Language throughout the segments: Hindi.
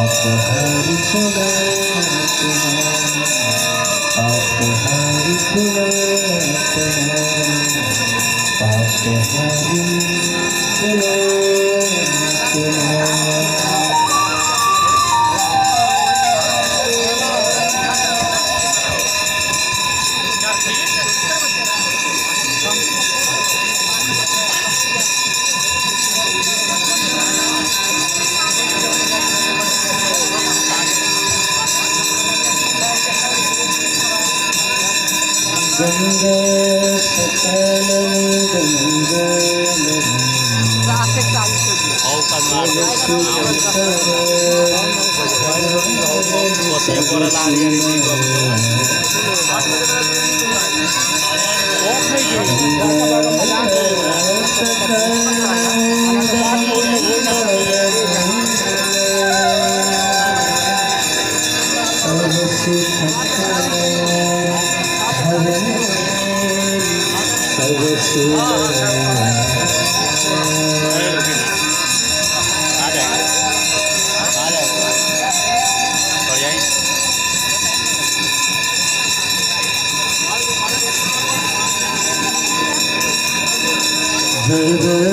अपहारी गंगा सकल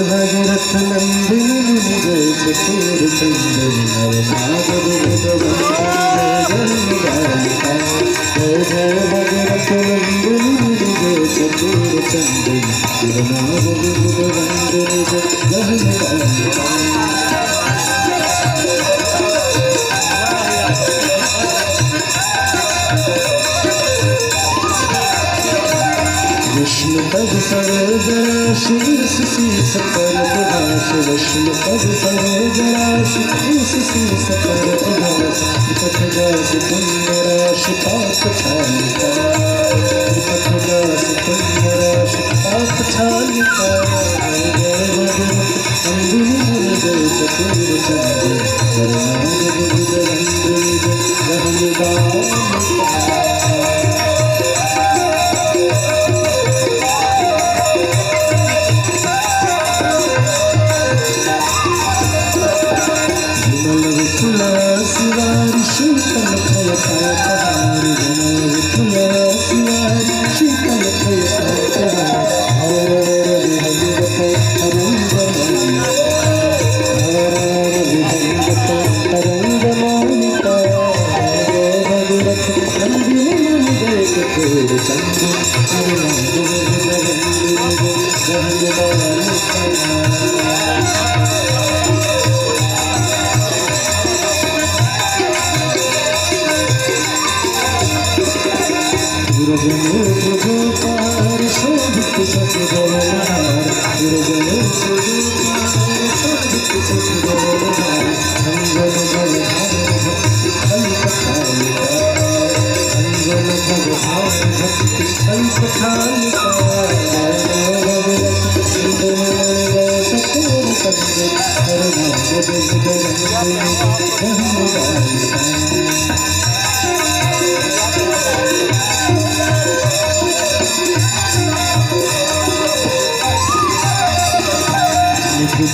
भगरथ नंदिनी जय चकोर चंदन जय भगरथ नंदिनी जय चकोर चंदन विष्णु पद सरोजरा शीस शीस पर प्रभास विष्णु पद सरोजरा शीस शीस पर प्रभास पथ दास पुण्यराश पाप छालिका पथ दास पुण्यराश पाप छालिका जय भगवत नंदिनी जय चकोर चंदन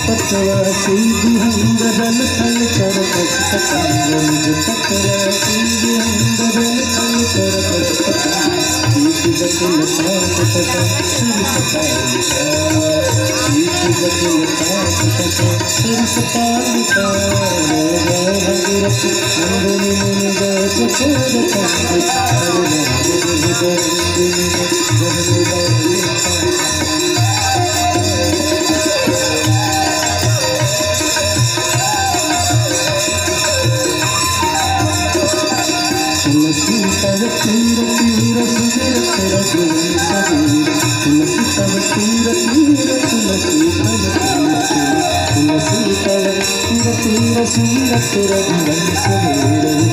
पतवासी विहंग दल थल कर पशुपतंग निज पतवासी विहंग दल थल कर पशुपतंग कीर्ति जटिल पाप शशा सिर सपालिका कीर्ति जटिल पाप शशा सिर सपालिका जय भगवत नंदिनी मुनि जय चकोर चंदन तुलसी तव तीर तीर सुमिर कर गुणी सबीर तुलसी तव तीर तीर तुलसी तव तीर सुमिर कर गुणी सबीर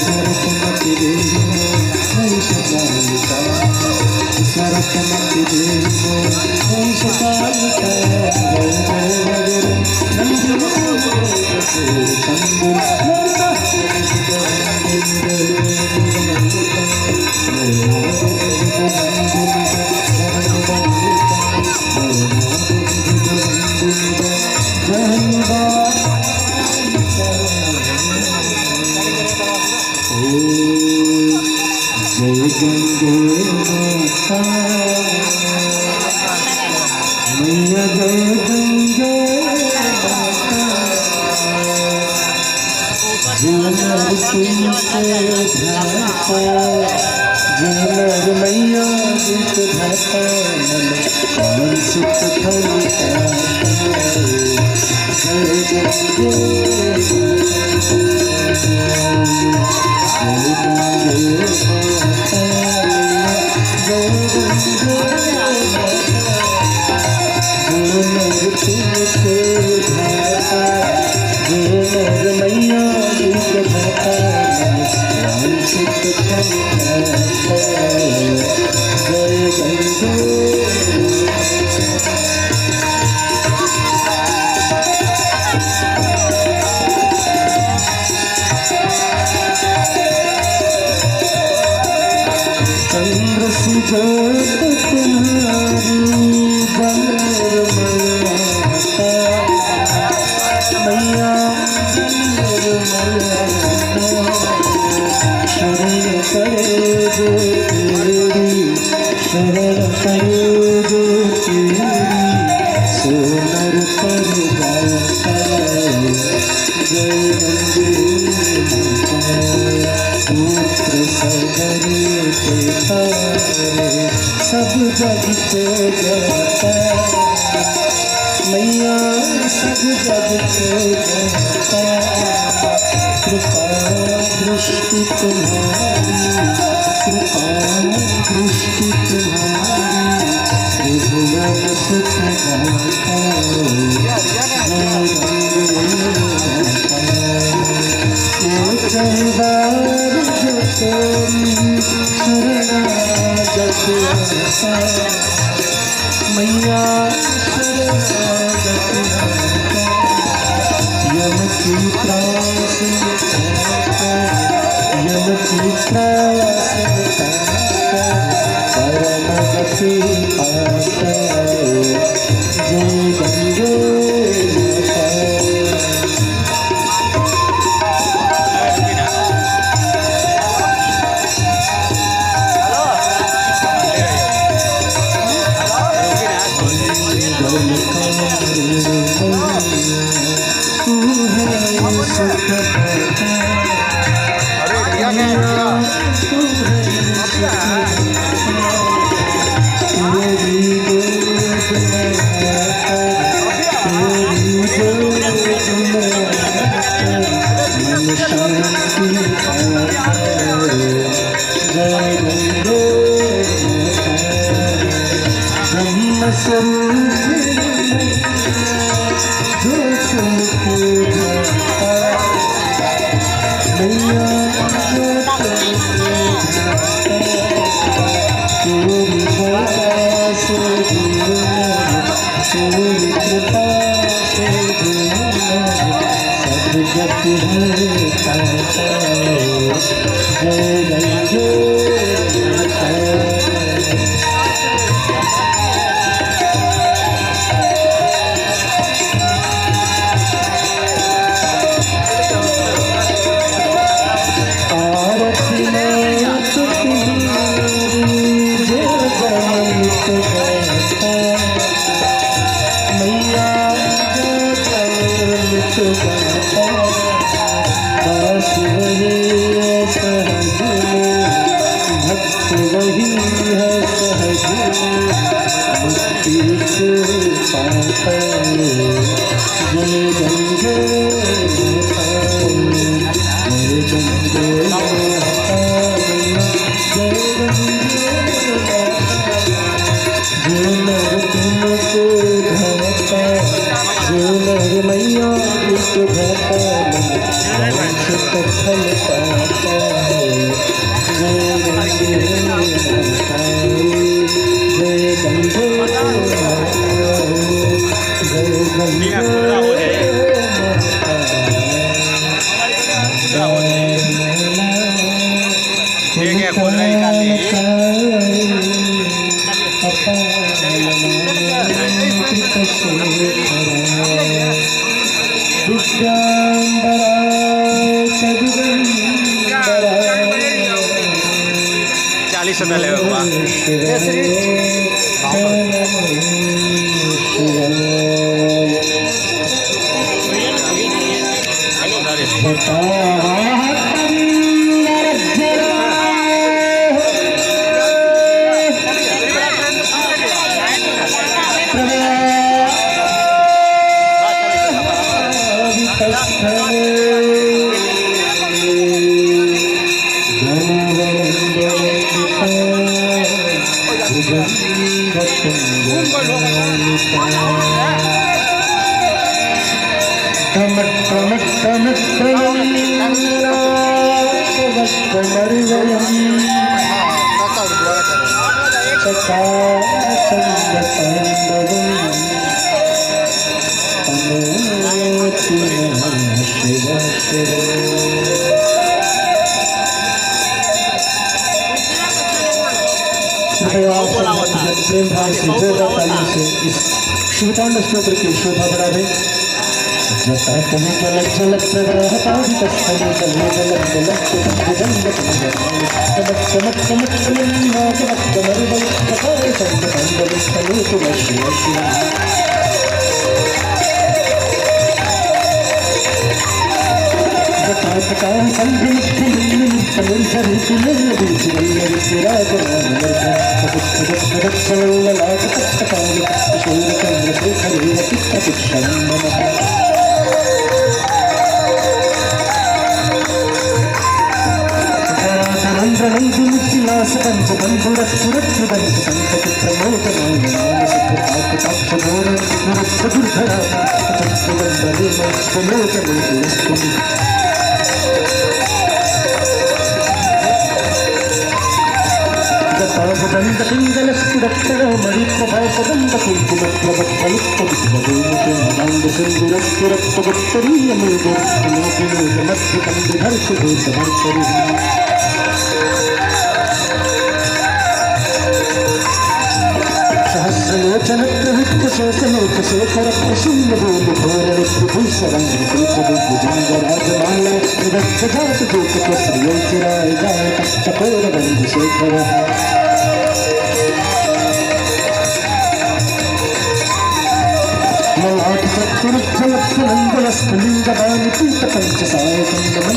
सरत मति देहि नहीं शकालिका सरत मति देहि नहीं शकालिका जय भगवत नंदिनी जय चकोर चंदन मैया जय गंगे जीनर तुमसे ध्याता जीनर मैया गीत धाता मन सुख खलता जय गंगे मैया गीत भाता सुख जय गंगे चंद्र सुजोत तुम्हारी बलर मैया शरण करे जो तेरी शरण करे जो तेरी सोनर पर गाता जय गंगे पुत्र सगरे पिता सब जग को जाता मैया सब जग को जाता कृपा दृष्टि तुम्हारी कृपा दृष्टि तुम्हारी भुवन सुख गाता कहवार जो तेरी शरणागत आता मैया शरणागत आता यम की त्रास मिटाता यम की त्रास मिटाता परम गति पाता जय गंगे माता ವರ್ಷದಲ್ಲೇ ಹೋಗುವ प्रेम भाव से जोरदार ताली से इस शिवतांड स्तोत्र की शोभा बढ़ावे। जटा कहीं गलत झलक रहता भी तस्तनी गले गलत गलत जंगत चमक चमक चमक चमक चमक कमर बल कपाल संग संग तले तुम शिव शिव सहस्रलोचन प्रवृत्त शोषलोक शेखर प्रशूल बोल घोर भूषरंग राजमाला विदग्ध जात दूत श्रिय चिराय जाय चकोर बंधु शेखर मलाट चतुर्भुवनंदलस्फुलिंगदान पीत पंचसायकं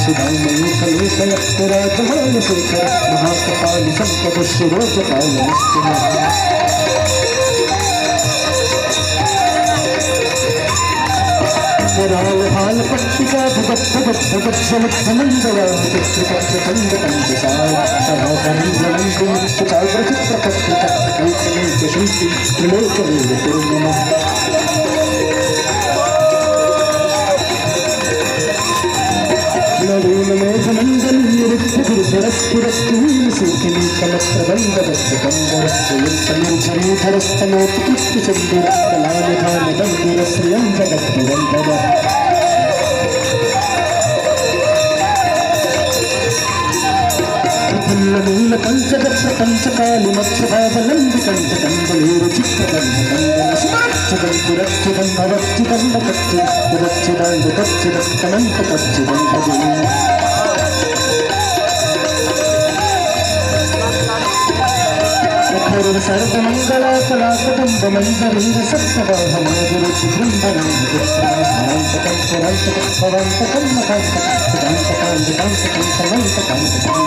सुधामयूखलेशयत्तराजमाल शेखर महाकपाल संकट शिरोजकाल हाल पट्टिका भगत भगत भगत समत समंदरा चित्रपट खंड पंचसाय सभाकरंद चाग्र चित्रपत्रिका एक शिल्पी त्रिलोक वेद पूर्णिमा नवीन मेघमंडल निरुद्ध गुरुधरस्फुरस्तूल सूखिनी कलप्रबंध दत्तबंधर श्रीधरस्तनोत्कृष्टचंद्र कलानिधान बंधुर श्रियं जगद्गुरंधर नीलकंचक प्रपंचकालिमक्षभावलंबि कंचकंबलेरु चित्रबंधकंदन सुरक्षितं भवच्चितं कच्चिदच्चिदन्तकच्चिदन्तकच्चिदं भजे सर्वमंगला कलाकदम्बमंजरीर सप्तबाहमागुरुचिबृंदनं भुजस्त्रान्तकं पुरन्तकं भवन्तकं नकान्तकान्तकान्तकान्तकं समन्तकान्तकं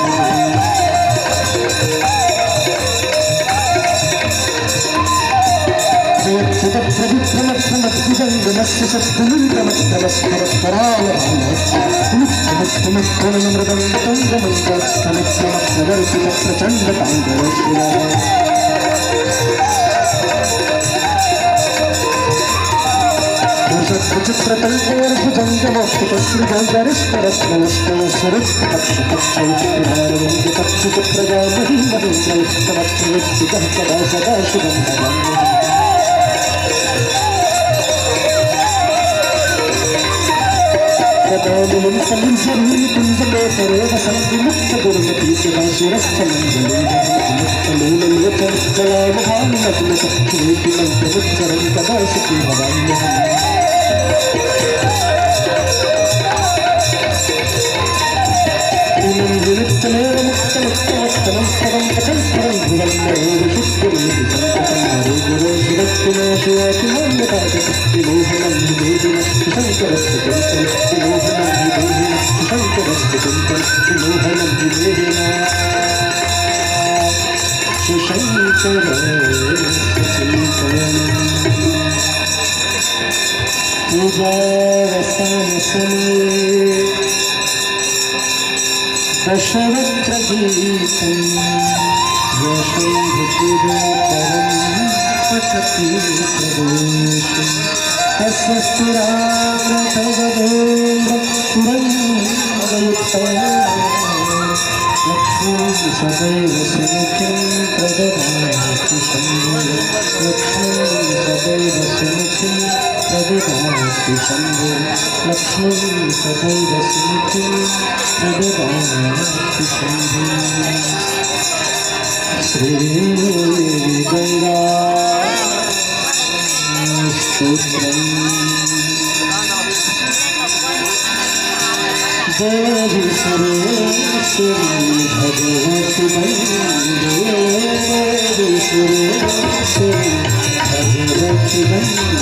प्रविक्रमक्रमत्रिजङ्गमस्य स्तनं स्तनं पटं दशवक्त्रगीतं यशोधपुरपरं पठति प्रदोषं तस्वस्तुरामृतवधूरपुरं लक्ष्मीं सदैव सुमुखीं प्रददाति शम्भो लक्ष्मीं सदैव सुमुखीं प्रददाति शम्भो लक्ष्मीं सदैव सुमुखीं प्रददाति शम्भो श्रीगङ्गा स्तोत्रम् देवी सुरेश्वरी भगवती वन्दे देवी सुरेश्वरी भगवती वन्दे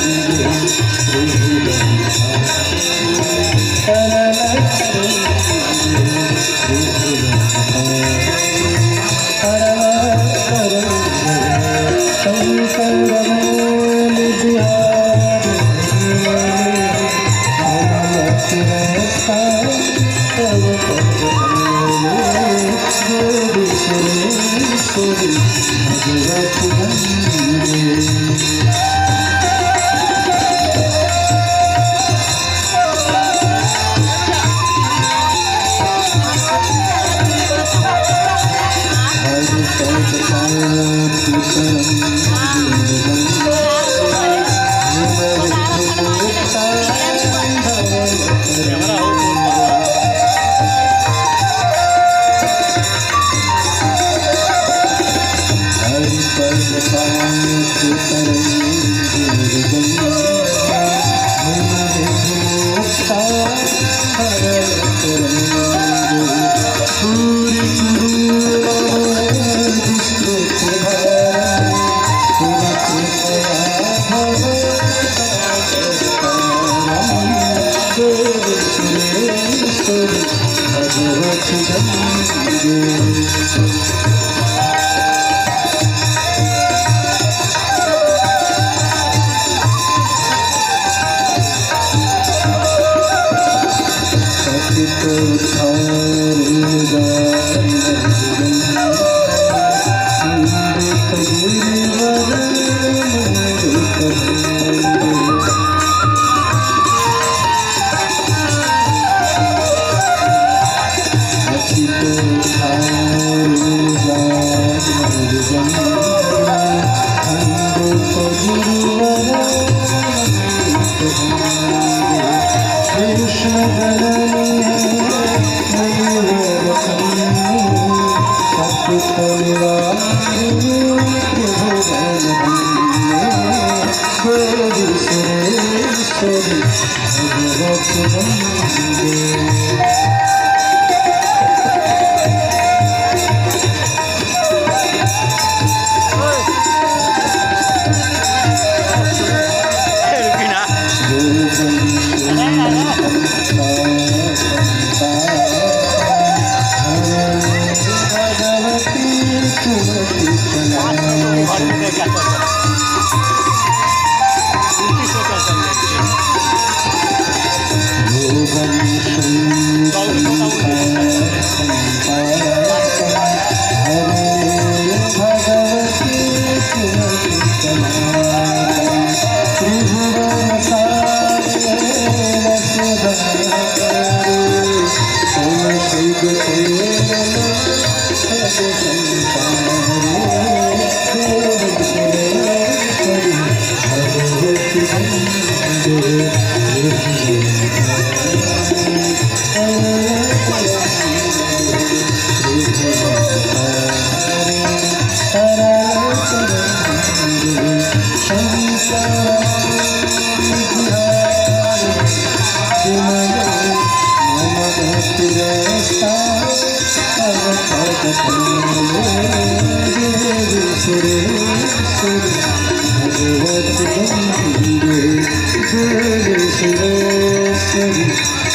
सुरेश्वरी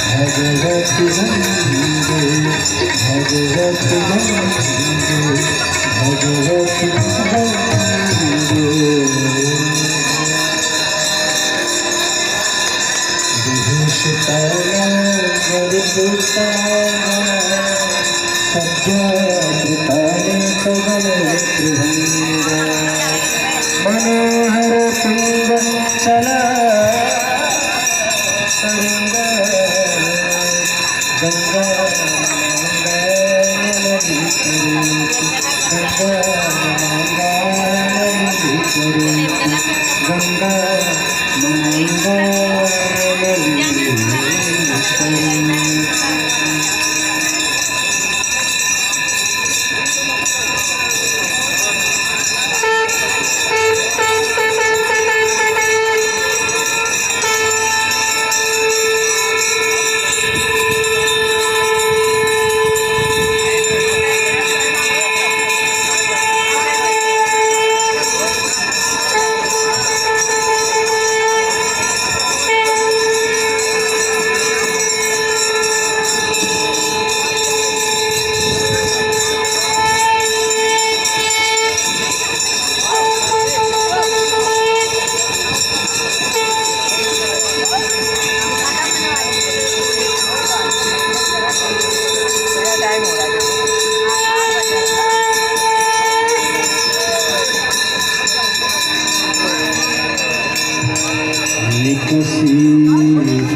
भगवती वंदे भगवती वंदे भगवती वंदे विभूषिताया वरदुताया सद्याकृतानि कमलत्रिभङ्गा मनोहर तुङ्गचला तरङ्गा गङ्गा माङ्गानदी करोति गङ्गा माङ्गानदी करोति गङ्गा माङ्गानदी करोति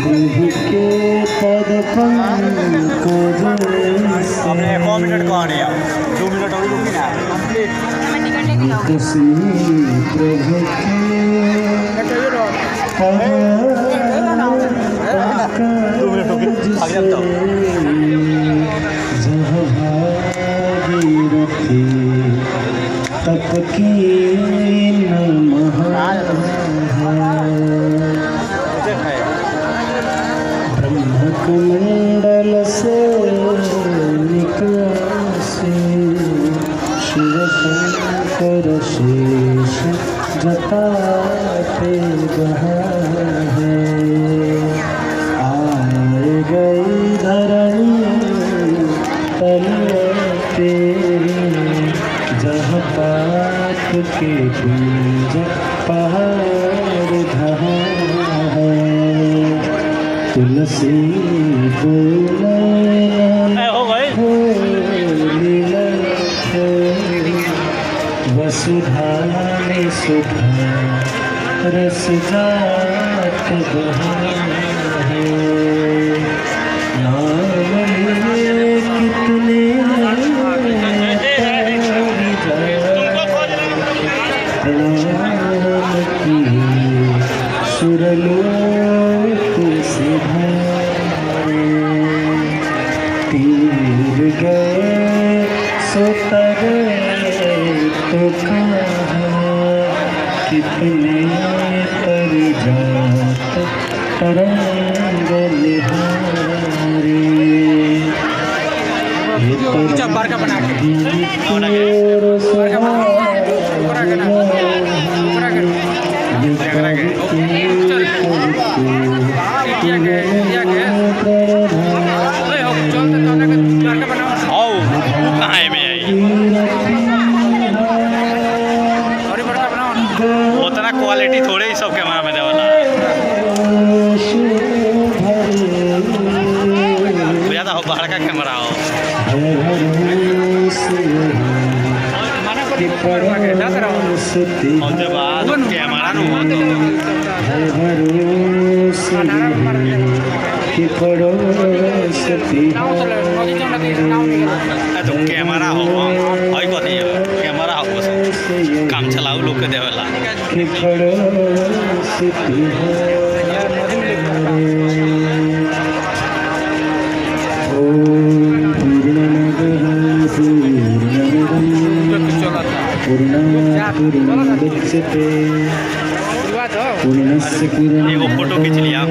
प्रभु के पद पंकज आपने 1 मिनट को आने 2 मिनट और रुकी ना कसी प्रभु के पद पंकज जहाँ भागीरथी तप की नमः ब्रह्मकुंडल से निकासे शिव शंकर शेष जटाते बहा है आए गई धरणी तलते जहाँ पाप के कुंज पहाड़ धहा है तुलसी वसुधा में सुधा रस जात बहा है नाम लिए कितने प्रणाम किए सुरलोक से तीर गए सो तरे तो कहाँ कितने तर जात तरंग निहारे ये उतना क्वालिटी थोड़े ही सब कैमरा में देवला ज्यादा हो बाहर का कैमरा हो उसके बाद कैमरा नु तो कैमरा हो और कथी कैमरा हो काम चलाऊ लोग के देवला एगो फोटो खींच लिया।